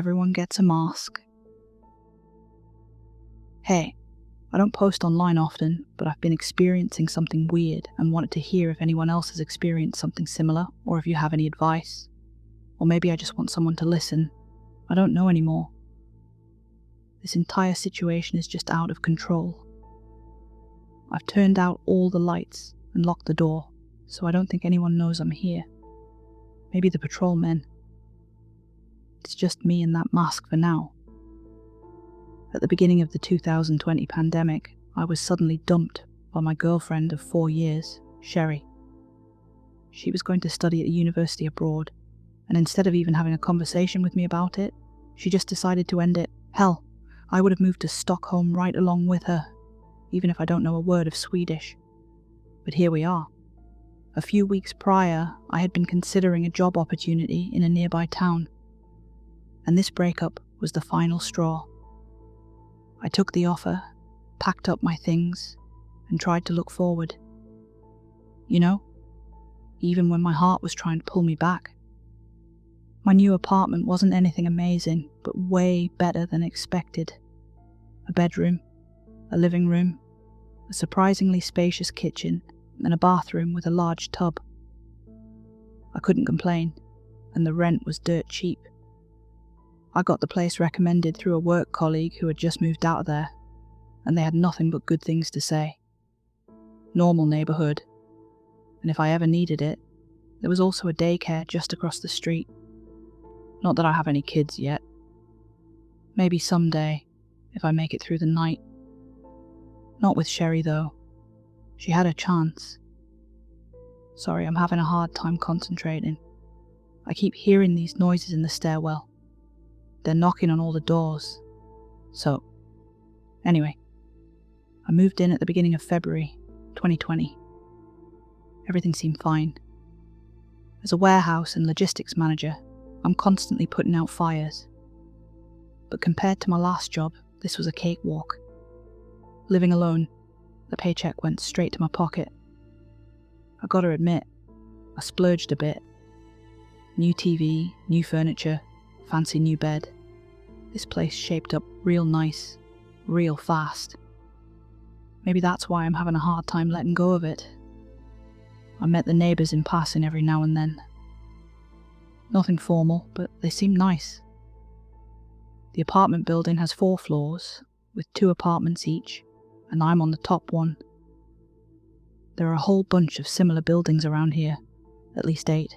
everyone gets a mask. Hey, I don't post online often, but I've been experiencing something weird and wanted to hear if anyone else has experienced something similar, or if you have any advice. Or maybe I just want someone to listen. I don't know anymore. This entire situation is just out of control. I've turned out all the lights and locked the door, so I don't think anyone knows I'm here. Maybe the patrolmen. It's just me and that mask for now. At the beginning of the 2020 pandemic, I was suddenly dumped by my girlfriend of 4 years, Sherry. She was going to study at a university abroad, and instead of even having a conversation with me about it, she just decided to end it. Hell, I would have moved to Stockholm right along with her, even if I don't know a word of Swedish. But here we are. A few weeks prior, I had been considering a job opportunity in a nearby town, and this breakup was the final straw. I took the offer, packed up my things, and tried to look forward. You know, even when my heart was trying to pull me back. My new apartment wasn't anything amazing, but way better than expected. A bedroom, a living room, a surprisingly spacious kitchen, and a bathroom with a large tub. I couldn't complain, and the rent was dirt cheap. I got the place recommended through a work colleague who had just moved out of there, and they had nothing but good things to say. Normal neighbourhood, and if I ever needed it, there was also a daycare just across the street. Not that I have any kids yet. Maybe someday, if I make it through the night. Not with Sherry though. She had a chance. Sorry, I'm having a hard time concentrating. I keep hearing these noises in the stairwell. They're knocking on all the doors. So, anyway, I moved in at the beginning of February 2020. Everything seemed fine. As a warehouse and logistics manager, I'm constantly putting out fires. But compared to my last job, this was a cakewalk. Living alone, the paycheck went straight to my pocket. I gotta admit, I splurged a bit. New TV, new furniture, fancy new bed. This place shaped up real nice, real fast. Maybe that's why I'm having a hard time letting go of it. I met the neighbours in passing every now and then. Nothing formal, but they seem nice. The apartment building has 4 floors, with 2 apartments each, and I'm on the top one. There are a whole bunch of similar buildings around here, at least 8.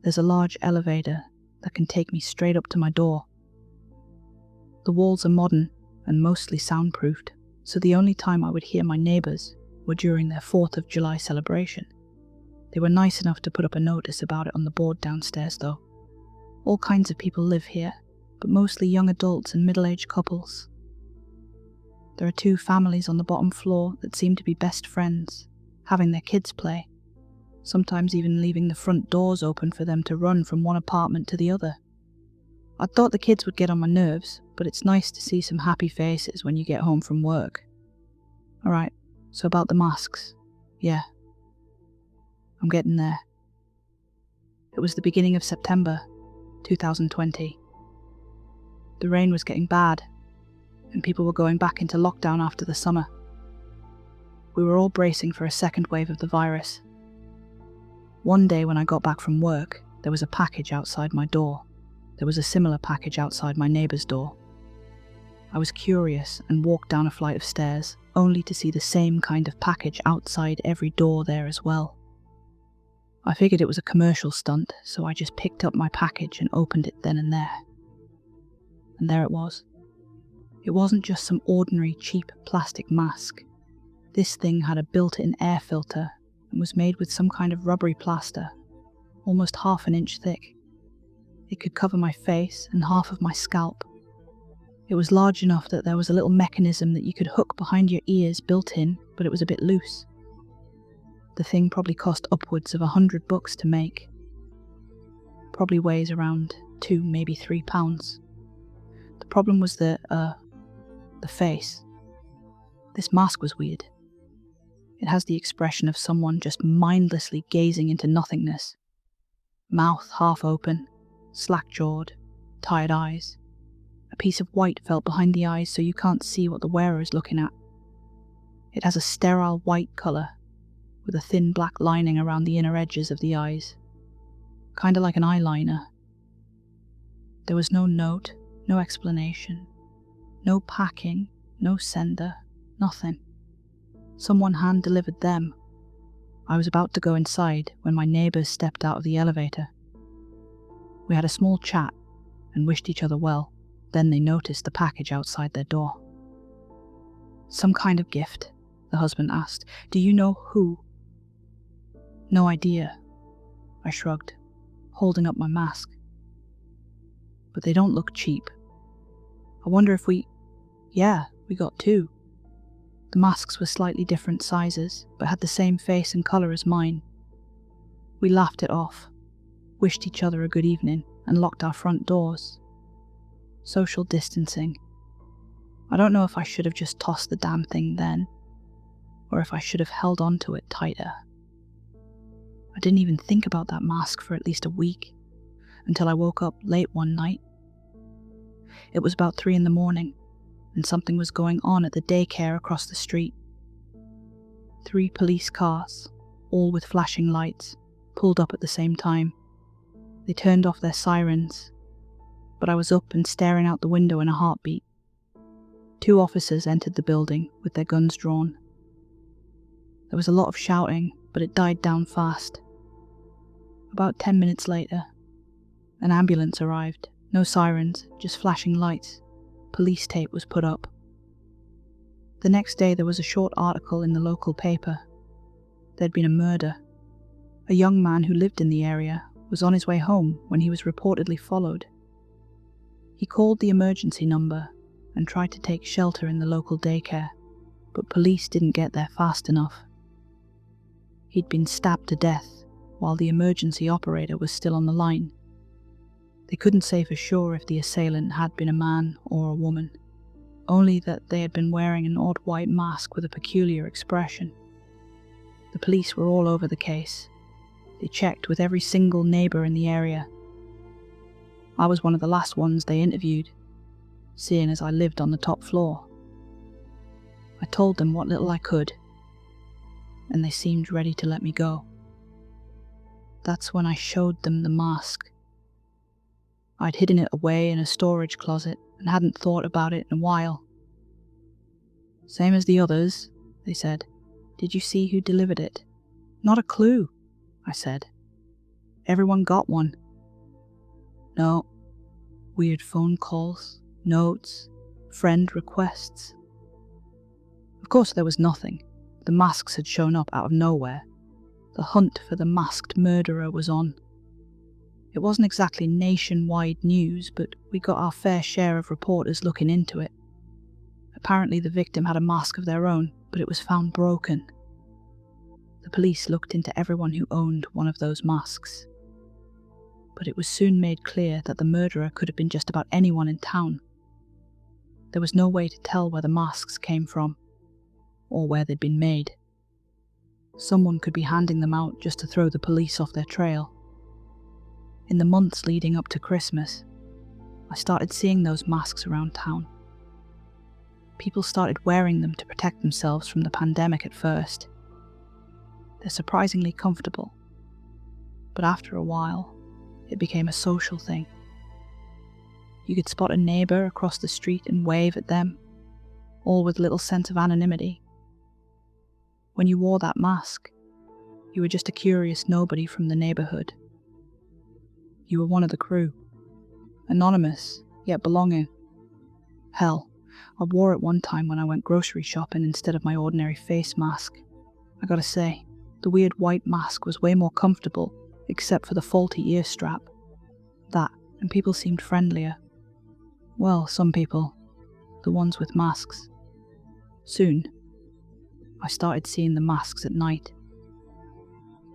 There's a large elevator that can take me straight up to my door. The walls are modern and mostly soundproofed, so the only time I would hear my neighbours were during their 4th of July celebration. They were nice enough to put up a notice about it on the board downstairs though. All kinds of people live here, but mostly young adults and middle-aged couples. There are 2 families on the bottom floor that seem to be best friends, having their kids play, sometimes even leaving the front doors open for them to run from one apartment to the other. I thought the kids would get on my nerves, but it's nice to see some happy faces when you get home from work. Alright, so about the masks. Yeah. I'm getting there. It was the beginning of September, 2020. The rain was getting bad, and people were going back into lockdown after the summer. We were all bracing for a second wave of the virus. One day when I got back from work, there was a package outside my door. There was a similar package outside my neighbour's door. I was curious and walked down a flight of stairs, only to see the same kind of package outside every door there as well. I figured it was a commercial stunt, so I just picked up my package and opened it then and there. And there it was. It wasn't just some ordinary cheap plastic mask. This thing had a built-in air filter and was made with some kind of rubbery plaster, almost half an inch thick. It could cover my face and half of my scalp. It was large enough that there was a little mechanism that you could hook behind your ears built in, but it was a bit loose. The thing probably cost upwards of $100 to make. Probably weighs around 2, maybe 3 pounds. The problem was the face. This mask was weird. It has the expression of someone just mindlessly gazing into nothingness. Mouth half open, slack-jawed, tired eyes. A piece of white felt behind the eyes so you can't see what the wearer is looking at. It has a sterile white colour, with a thin black lining around the inner edges of the eyes. Kinda like an eyeliner. There was no note, no explanation, no packing, no sender, nothing. Someone hand-delivered them. I was about to go inside when my neighbours stepped out of the elevator. We had a small chat and wished each other well. Then they noticed the package outside their door. "Some kind of gift?" the husband asked. "Do you know who?" "No idea," I shrugged, holding up my mask. "But they don't look cheap. I wonder if we..." "Yeah, we got two." The masks were slightly different sizes, but had the same face and colour as mine. We laughed it off, wished each other a good evening, and locked our front doors. Social distancing. I don't know if I should have just tossed the damn thing then, or if I should have held on to it tighter. I didn't even think about that mask for at least a week, until I woke up late one night. It was about 3 a.m, and something was going on at the daycare across the street. 3 police cars, all with flashing lights, pulled up at the same time. They turned off their sirens, but I was up and staring out the window in a heartbeat. 2 officers entered the building with their guns drawn. There was a lot of shouting, but it died down fast. About 10 minutes later, an ambulance arrived. No sirens, just flashing lights. Police tape was put up. The next day there was a short article in the local paper. There'd been a murder. A young man who lived in the area was on his way home when he was reportedly followed. He called the emergency number and tried to take shelter in the local daycare, but police didn't get there fast enough. He'd been stabbed to death while the emergency operator was still on the line. They couldn't say for sure if the assailant had been a man or a woman, only that they had been wearing an odd white mask with a peculiar expression. The police were all over the case. They checked with every single neighbour in the area. I was one of the last ones they interviewed, seeing as I lived on the top floor. I told them what little I could, and they seemed ready to let me go. That's when I showed them the mask. I'd hidden it away in a storage closet and hadn't thought about it in a while. "Same as the others," they said. "Did you see who delivered it?" "Not a clue," I said. "Everyone got one." "No. Weird phone calls, notes, friend requests." Of course there was nothing. The masks had shown up out of nowhere. The hunt for the masked murderer was on. It wasn't exactly nationwide news, but we got our fair share of reporters looking into it. Apparently the victim had a mask of their own, but it was found broken. The police looked into everyone who owned one of those masks. But it was soon made clear that the murderer could have been just about anyone in town. There was no way to tell where the masks came from, or where they'd been made. Someone could be handing them out just to throw the police off their trail. In the months leading up to Christmas, I started seeing those masks around town. People started wearing them to protect themselves from the pandemic at first. They're surprisingly comfortable, but after a while, it became a social thing. You could spot a neighbour across the street and wave at them, all with little sense of anonymity. When you wore that mask, you were just a curious nobody from the neighbourhood. You were one of the crew, anonymous, yet belonging. Hell, I wore it one time when I went grocery shopping instead of my ordinary face mask. I gotta say, the weird white mask was way more comfortable, except for the faulty ear strap. That, and people seemed friendlier. Well, some people. The ones with masks. Soon, I started seeing the masks at night.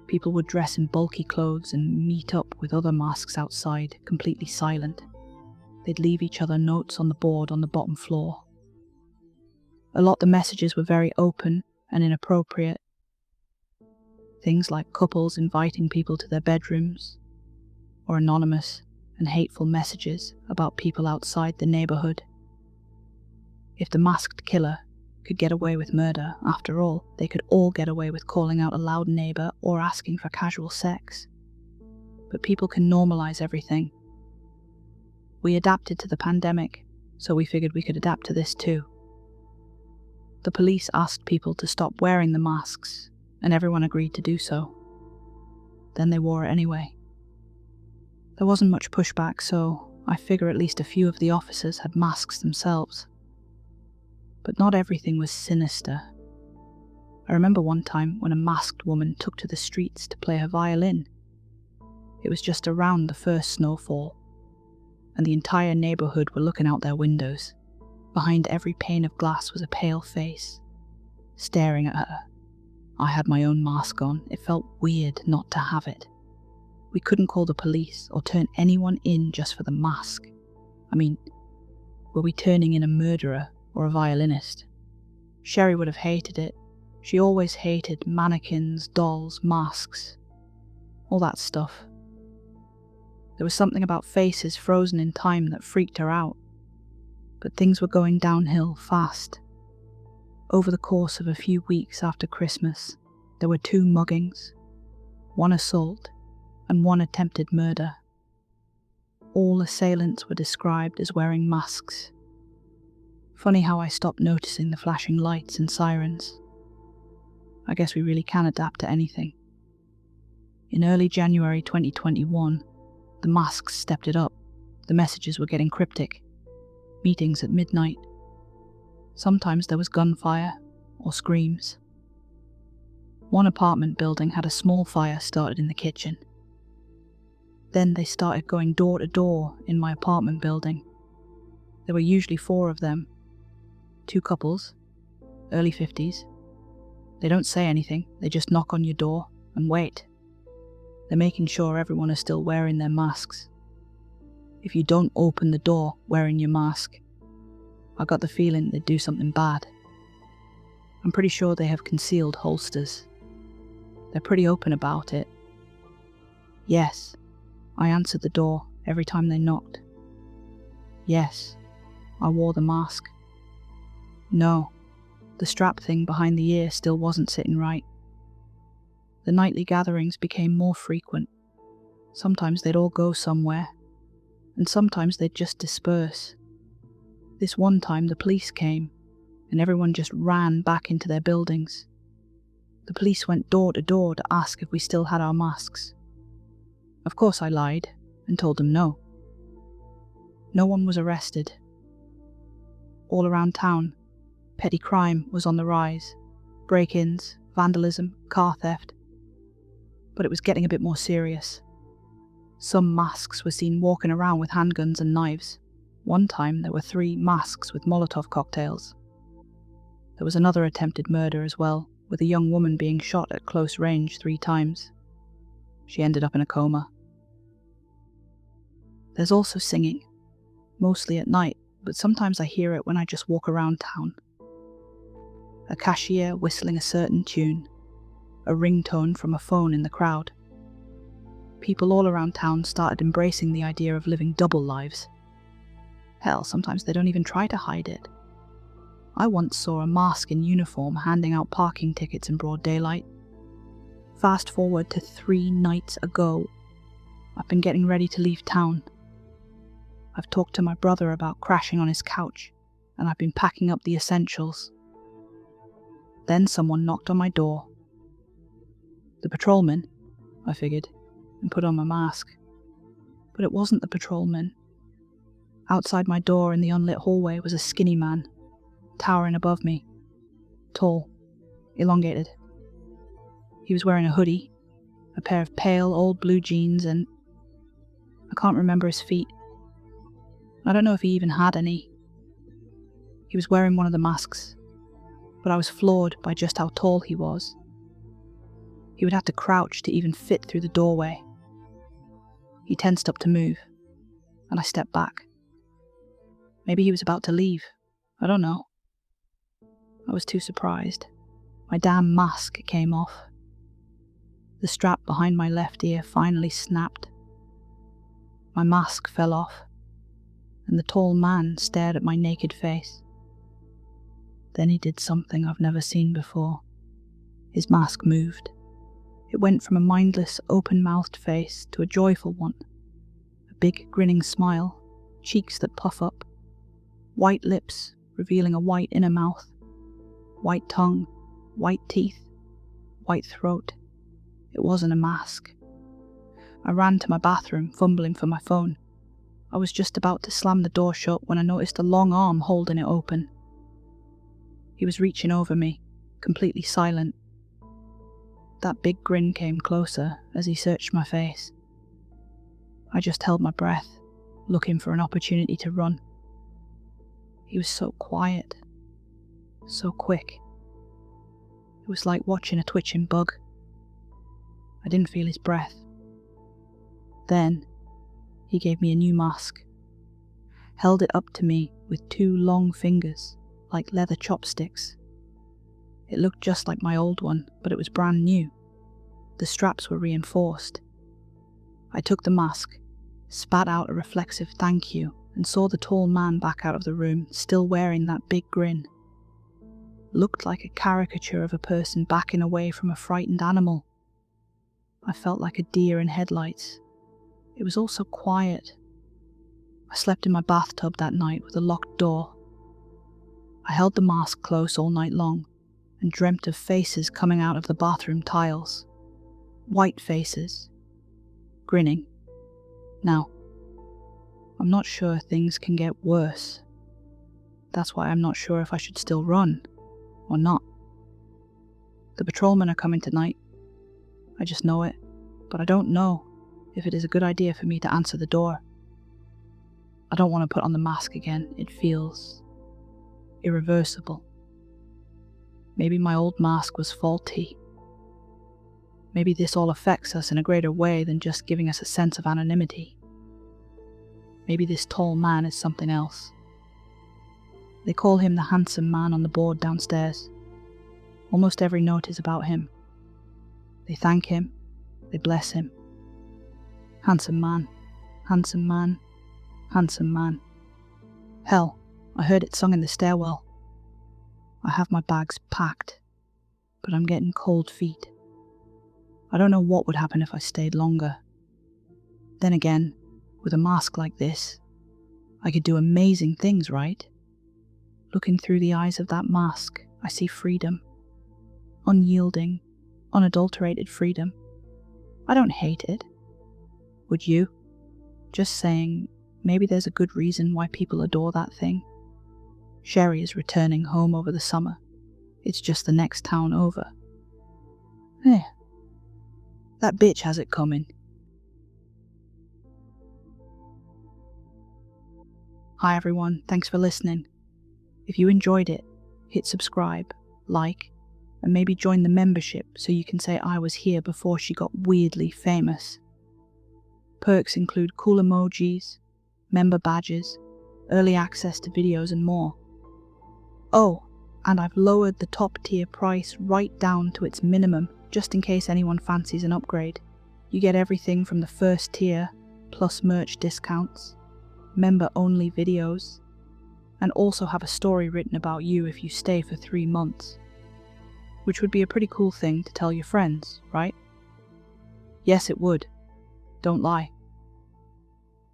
People would dress in bulky clothes and meet up with other masks outside, completely silent. They'd leave each other notes on the board on the bottom floor. A lot of the messages were very open and inappropriate. Things like couples inviting people to their bedrooms, or anonymous and hateful messages about people outside the neighborhood. If the masked killer could get away with murder, after all, they could all get away with calling out a loud neighbor or asking for casual sex. But people can normalize everything. We adapted to the pandemic, so we figured we could adapt to this too. The police asked people to stop wearing the masks, and everyone agreed to do so. Then they wore it anyway. There wasn't much pushback, so I figure at least a few of the officers had masks themselves. But not everything was sinister. I remember one time when a masked woman took to the streets to play her violin. It was just around the first snowfall, and the entire neighborhood were looking out their windows. Behind every pane of glass was a pale face, staring at her. I had my own mask on. It felt weird not to have it. We couldn't call the police or turn anyone in just for the mask. I mean, were we turning in a murderer or a violinist? Sherry would have hated it. She always hated mannequins, dolls, masks, all that stuff. There was something about faces frozen in time that freaked her out. But things were going downhill fast. Over the course of a few weeks after Christmas, there were 2 muggings, 1 assault, and 1 attempted murder. All assailants were described as wearing masks. Funny how I stopped noticing the flashing lights and sirens. I guess we really can adapt to anything. In early January 2021, the masks stepped it up. The messages were getting cryptic. Meetings at midnight. Sometimes there was gunfire or screams. One apartment building had a small fire started in the kitchen. Then they started going door to door in my apartment building. There were usually 4 of them. 2 couples, early 50s. They don't say anything, they just knock on your door and wait. They're making sure everyone is still wearing their masks. If you don't open the door wearing your mask, I got the feeling they'd do something bad. I'm pretty sure they have concealed holsters. They're pretty open about it. Yes, I answered the door every time they knocked. Yes, I wore the mask. No, the strap thing behind the ear still wasn't sitting right. The nightly gatherings became more frequent. Sometimes they'd all go somewhere, and sometimes they'd just disperse. This one time the police came, and everyone just ran back into their buildings. The police went door to door to ask if we still had our masks. Of course I lied, and told them no. No one was arrested. All around town, petty crime was on the rise. Break-ins, vandalism, car theft. But it was getting a bit more serious. Some masks were seen walking around with handguns and knives. One time there were 3 masks with Molotov cocktails. There was another attempted murder as well, with a young woman being shot at close range 3 times. She ended up in a coma. There's also singing, mostly at night, but sometimes I hear it when I just walk around town. A cashier whistling a certain tune, a ringtone from a phone in the crowd. People all around town started embracing the idea of living double lives. Hell, sometimes they don't even try to hide it. I once saw a mask in uniform handing out parking tickets in broad daylight. Fast forward to 3 nights ago. I've been getting ready to leave town. I've talked to my brother about crashing on his couch, and I've been packing up the essentials. Then someone knocked on my door. The patrolmen, I figured, and put on my mask. But it wasn't the patrolman. Outside my door in the unlit hallway was a skinny man, towering above me. Tall, elongated. He was wearing a hoodie, a pair of pale old blue jeans, and I can't remember his feet. I don't know if he even had any. He was wearing one of the masks, but I was floored by just how tall he was. He would have to crouch to even fit through the doorway. He tensed up to move, and I stepped back. Maybe he was about to leave. I don't know. I was too surprised. My damn mask came off. The strap behind my left ear finally snapped. My mask fell off, and the tall man stared at my naked face. Then he did something I've never seen before. His mask moved. It went from a mindless, open-mouthed face to a joyful one. A big, grinning smile, cheeks that puff up, white lips revealing a white inner mouth, white tongue, white teeth, white throat. It wasn't a mask. I ran to my bathroom, fumbling for my phone. I was just about to slam the door shut when I noticed a long arm holding it open. He was reaching over me, completely silent. That big grin came closer as he searched my face. I just held my breath, looking for an opportunity to run. He was so quiet, so quick. It was like watching a twitching bug. I didn't feel his breath. Then, he gave me a new mask, held it up to me with two long fingers, like leather chopsticks. It looked just like my old one, but it was brand new. The straps were reinforced. I took the mask, spat out a reflexive thank you, and saw the tall man back out of the room, still wearing that big grin. Looked like a caricature of a person backing away from a frightened animal. I felt like a deer in headlights. It was all so quiet. I slept in my bathtub that night with a locked door. I held the mask close all night long, and dreamt of faces coming out of the bathroom tiles. White faces. Grinning. Now, I'm not sure things can get worse. That's why I'm not sure if I should still run, or not. The patrolmen are coming tonight. I just know it, but I don't know if it is a good idea for me to answer the door. I don't want to put on the mask again. It feels irreversible. Maybe my old mask was faulty. Maybe this all affects us in a greater way than just giving us a sense of anonymity. Maybe this tall man is something else. They call him the handsome man on the board downstairs. Almost every note is about him. They thank him. They bless him. Handsome man, handsome man, handsome man. Hell, I heard it sung in the stairwell. I have my bags packed, but I'm getting cold feet. I don't know what would happen if I stayed longer. Then again, with a mask like this, I could do amazing things, right? Looking through the eyes of that mask, I see freedom. Unyielding, unadulterated freedom. I don't hate it. Would you? Just saying, maybe there's a good reason why people adore that thing. Sherry is returning home over the summer. It's just the next town over. That bitch has it coming. Hi everyone, thanks for listening. If you enjoyed it, hit subscribe, like, and maybe join the membership so you can say I was here before she got weirdly famous. Perks include cool emojis, member badges, early access to videos and more. Oh, and I've lowered the top tier price right down to its minimum just in case anyone fancies an upgrade. You get everything from the first tier, plus merch discounts, member-only videos, and also have a story written about you if you stay for 3 months. Which would be a pretty cool thing to tell your friends, right? Yes, it would. Don't lie.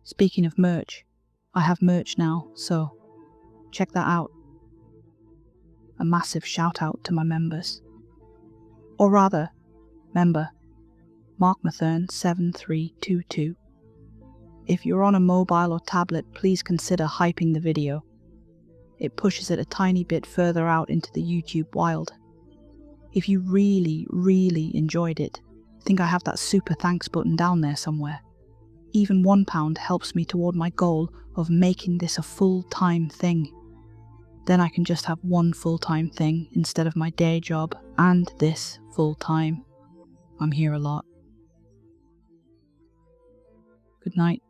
Speaking of merch, I have merch now, so check that out. A massive shout out to my members. Or rather, member, Mark Mathern 7322. If you're on a mobile or tablet, please consider hyping the video. It pushes it a tiny bit further out into the YouTube wild. If you really enjoyed it, think I have that super thanks button down there somewhere. Even £1 helps me toward my goal of making this a full-time thing. Then I can just have one full-time thing instead of my day job and this full-time. I'm here a lot. Good night.